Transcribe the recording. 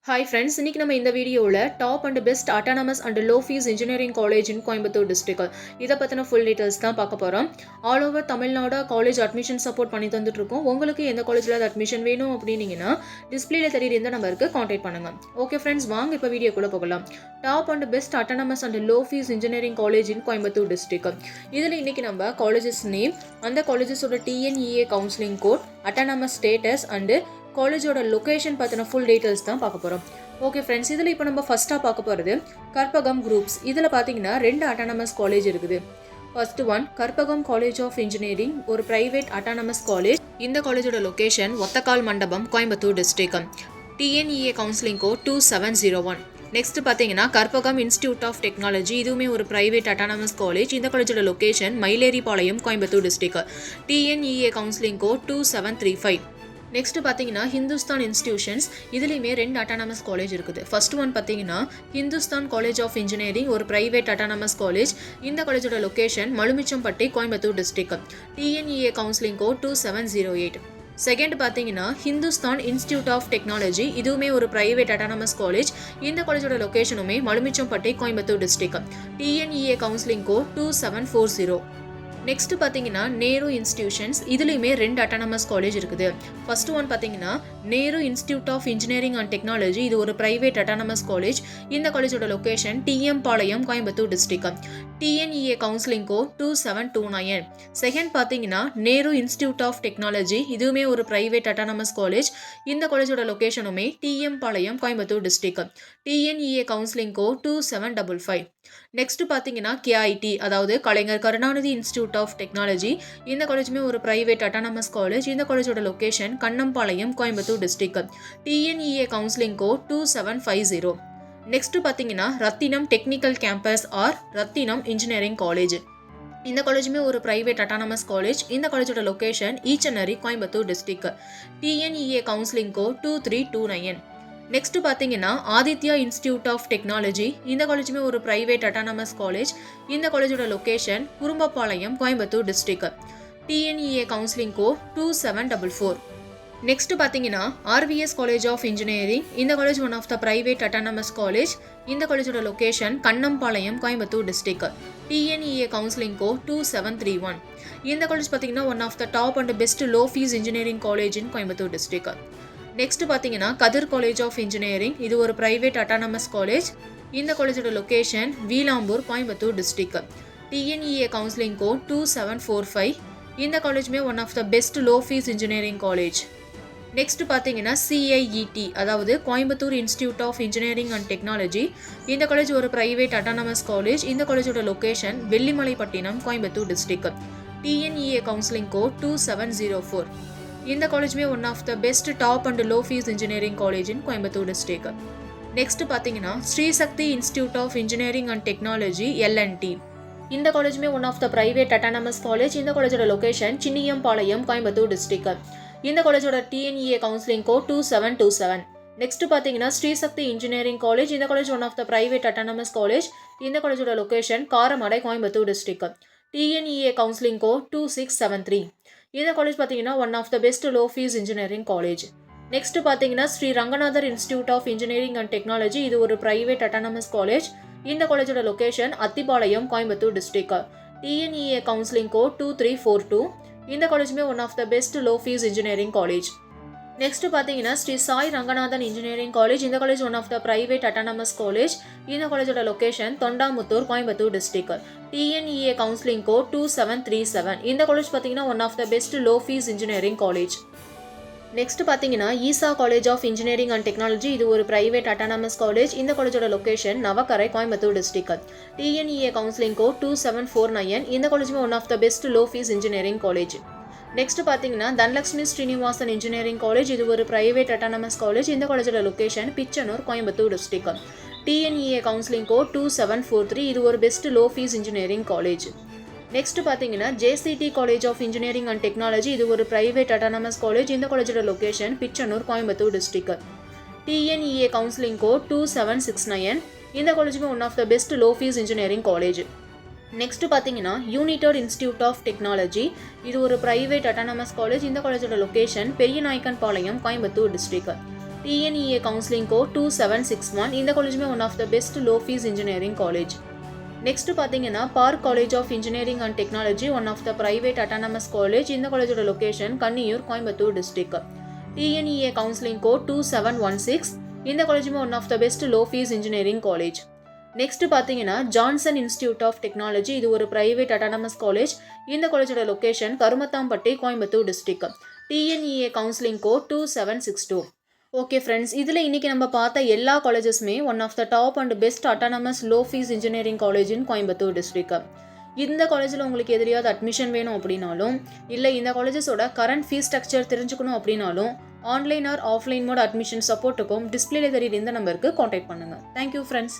Hi friends, இன்னைக்கு நம்ம இந்த வீடியோவில் top and best autonomous and low fees engineering college in Coimbatore district இதை பற்றின ஃபுல் டீட்டெயில்ஸ் தான் பார்க்க போகிறோம். All over Tamil Nadu college admission support பண்ணி தந்துட்டு இருக்கோம். உங்களுக்கு எந்த காலேஜில் அட்மிஷன் வேணும் அப்படின்னீங்கன்னா டிஸ்பிளேல தெரியுற இந்த நம்பருக்கு கான்டாக்ட் பண்ணுங்க. ஓகே ஃப்ரெண்ட்ஸ், வாங்க இப்போ வீடியோக்குள்ளே போகலாம். Top and best autonomous and low fees engineering college in Coimbatore district. இதில் இன்னைக்கு நம்ம காலேஜஸ் நேம், அந்த காலேஜஸோட TNEA counselling code, autonomous status and காலேஜோட லொக்கேஷன் பற்றின ஃபுல் டீட்டெயில்ஸ் தான் பார்க்க போகிறோம். ஓகே ஃப்ரெண்ட்ஸ், இதில் இப்போ நம்ம ஃபஸ்ட்டாக பார்க்க போகிறது கற்பகம் குரூப்ஸ். இதில் பார்த்தீங்கன்னா 2 அட்டானமஸ் காலேஜ் இருக்குது. First one Karpagam college of engineering, ஒரு பிரைவேட் அட்டானமஸ் காலேஜ். இந்த காலேஜோட location Othakkal Mandapam, Coimbatore district. TNEA counselling code 2701. Next பார்த்தீங்கன்னா கற்பகம் இன்ஸ்டியூட் ஆஃப் டெக்னாலஜி, இதுவுமே ஒரு பிரைவேட் அட்டானமஸ் காலேஜ். இந்த காலேஜோட location Mayileripalayam, Coimbatore district. TNEA counselling code 2735. Next பார்த்தீங்கன்னா ஹிந்துஸ்தான் இன்ஸ்டிடியூஷன்ஸ், இதுலேயுமே 2 அட்டானமஸ் காலேஜ் இருக்குது. ஃபர்ஸ்ட் ஒன் பார்த்தீங்கன்னா ஹிந்துஸ்தான் காலேஜ் ஆஃப் இன்ஜினியரிங், ஒரு பிரைவேட் அட்டானமஸ் காலேஜ். இந்த காலேஜோட location Malumichampatti, Coimbatore district. TNEA counselling code 2708. Second பார்த்தீங்கன்னா ஹிந்துஸ்தான் இன்ஸ்டியூட் ஆஃப் டெக்னாலஜி, இதுவுமே ஒரு பிரைவேட் அட்டானமஸ் காலேஜ். இந்த காலேஜோட லொக்கேஷனுமே Malumichampatti, Coimbatore district. TNEA counselling code 2740. Next பார்த்தீங்கன்னா நேரு இன்ஸ்டிடியூஷன்ஸ், இதுலேயுமே 2 அட்டானமஸ் காலேஜ் இருக்குது. ஃபர்ஸ்ட் ஒன் பார்த்தீங்கன்னா Nehru institute of engineering and technology, இது ஒரு பிரைவேட் அட்டானமஸ் காலேஜ். இந்த காலேஜோட location TM Palayam, Coimbatore district. TNEA counselling code 2729. Second பார்த்தீங்கன்னா நேரு இன்ஸ்டியூட் ஆஃப் டெக்னாலஜி, இதுவுமே ஒரு பிரைவேட் அட்டானமஸ் காலேஜ். இந்த காலேஜோட லொக்கேஷனுமே TM Palayam, Coimbatore district. TNEA counselling code 2755. Next பார்த்தீங்கன்னா கேஐடி, அதாவது Kalaignar Karunanidhi institute of technology. இந்த காலேஜுமே ஒரு பிரைவேட் அட்டானமஸ் காலேஜ். இந்த காலேஜோட location Kannampalayam, Coimbatore district. TNEA counselling code 2750. Next பார்த்தீங்கன்னா Rathinam technical campus R Rathinam engineering college. இந்த காலேஜுமே ஒரு பிரைவேட் அட்டானமஸ் காலேஜ். இந்த காலேஜோட location Eachanari, Coimbatore district. TNEA counselling code 2329. Next பார்த்தீங்கன்னா ஆதித்யா இன்ஸ்டியூட் ஆஃப் டெக்னாலஜி, இந்த காலேஜுமே ஒரு பிரைவேட் அட்டானமஸ் காலேஜ். இந்த காலேஜோட location Kurumbapalayam, Coimbatore district. TNEA counselling code 2744. Next பார்த்தீங்கன்னா ஆர்விஎஸ் காலேஜ் ஆஃப் இன்ஜினியரிங், இந்த college one of the private autonomous college. இந்த காலேஜோட location Kannampalayam, Coimbatore district. TNEA counselling code 2731. இந்த காலேஜ் பார்த்தீங்கன்னா one of the top and best low fees engineering college in Coimbatore district. Next பார்த்தீங்கன்னா Kathir college of engineering, இது ஒரு private autonomous college. இந்த காலேஜோட location வீலாம்பூர், Coimbatore district. TNEA counselling code 2745. இந்த காலேஜுமே one of the best low fees engineering college. Next பார்த்தீங்கன்னா CIET, அதாவது Coimbatore institute of engineering and technology. இந்த காலேஜ் ஒரு பிரைவேட் அட்டானமஸ் காலேஜ். இந்த காலேஜோட location Vellimalaipattinam, Coimbatore district. TNEA counselling code 2704. இந்த காலேஜுமே one of the best top and low fees engineering college in Coimbatore district. Next பார்த்தீங்கன்னா Srisakthi institute of engineering and technology, LNT. இந்த காலேஜுமே one of the private autonomous college. இந்த காலேஜோட location Chinniyampalayam, Coimbatore district. இந்த காலேஜோட TNEA counselling code 2727. Next பார்த்தீங்கன்னா Srisakthi engineering college, இந்த college one of the private autonomous college. இந்த காலேஜோட location Karamadai, Coimbatore district. TNEA counselling code 2673. இந்த காலேஜ் பார்த்தீங்கன்னா one of the best low fees engineering college. Next பார்த்தீங்கன்னா Sri Ranganathar institute of engineering and technology, இது ஒரு private autonomous college. இந்த காலேஜோட location அத்திபாளையம், Coimbatore district. TNEA counselling code 2342. இந்த காலேஜுமே one of the best low fees engineering college. Next பார்த்தீங்கன்னா Sri Sai Ranganathan engineering college. இந்த college one of the private autonomous college. இந்த காலேஜோட location Thondamuthur, Coimbatore district. TNEA counselling code 2737. இந்த college பார்த்தீங்கன்னா one of the best low fees engineering college. Next பார்த்தீங்கன்னா Isha college of engineering and technology, இது ஒரு private autonomous college. இந்த காலேஜோட location Navakkarai, Coimbatore district. TNEA counselling code 2749. இந்த காலேஜுமே one of the best low fees engineering college. Next பார்த்தீங்கன்னா Dhanalakshmi Srinivasan engineering college, இது ஒரு பிரைவேட் அட்டானமஸ் காலேஜ். இந்த காலேஜோட location Pichanur, Coimbatore district. TNEA counselling code 2743. இது ஒரு best low fees engineering college. Next பார்த்தீங்கன்னா JCT college of engineering and technology, இது ஒரு பிரைவேட் அட்டானமஸ் காலேஜ். இந்த காலேஜோட location Pichanur, Coimbatore district. TNEA counselling code 2769. இந்த காலேஜுமே one of the best low fees engineering college. Next பார்த்தீங்கன்னா யுனைடெட் இன்ஸ்டியூட் ஆஃப் டெக்னாலஜி, இது ஒரு பிரைவேட் அட்டானமஸ் காலேஜ். இந்த காலேஜோட location Periyanaickenpalayam, Coimbatore district. TNEA counselling code 2761. இந்த காலேஜுமே one of the best low fees engineering college. Next பார்த்தீங்கன்னா park college of engineering and technology, one of the private autonomous college. இந்த காலேஜோட location Kaniyur, Coimbatore district. TNEA counselling code 2716. இந்த காலேஜுமே one of the best low fees engineering college. Next பார்த்தீங்கன்னா Johnson institute of technology, இது ஒரு private autonomous college. இந்த காலேஜோட location Karumathampatti, Coimbatore district. TNEA counselling code 2762. Okay friends, இதில் இன்றைக்கி நம்ம பார்த்த எல்லா காலேஜஸுமே one of the top and best autonomous low fees engineering college in Coimbatore district. இந்த காலேஜில் உங்களுக்கு எதிரியாவது அட்மிஷன் வேணும் அப்படின்னாலும், இல்லை இந்த காலேஜஸோட கரண்ட் ஃபீஸ் ஸ்ட்ரக்சர் தெரிஞ்சுக்கணும் அப்படின்னாலும், online or offline mode admission சப்போர்ட்டுக்கும் டிஸ்பிளேல தெரியுற இந்த நம்பருக்கு காண்டாக்ட் பண்ணுங்கள். Thank you friends.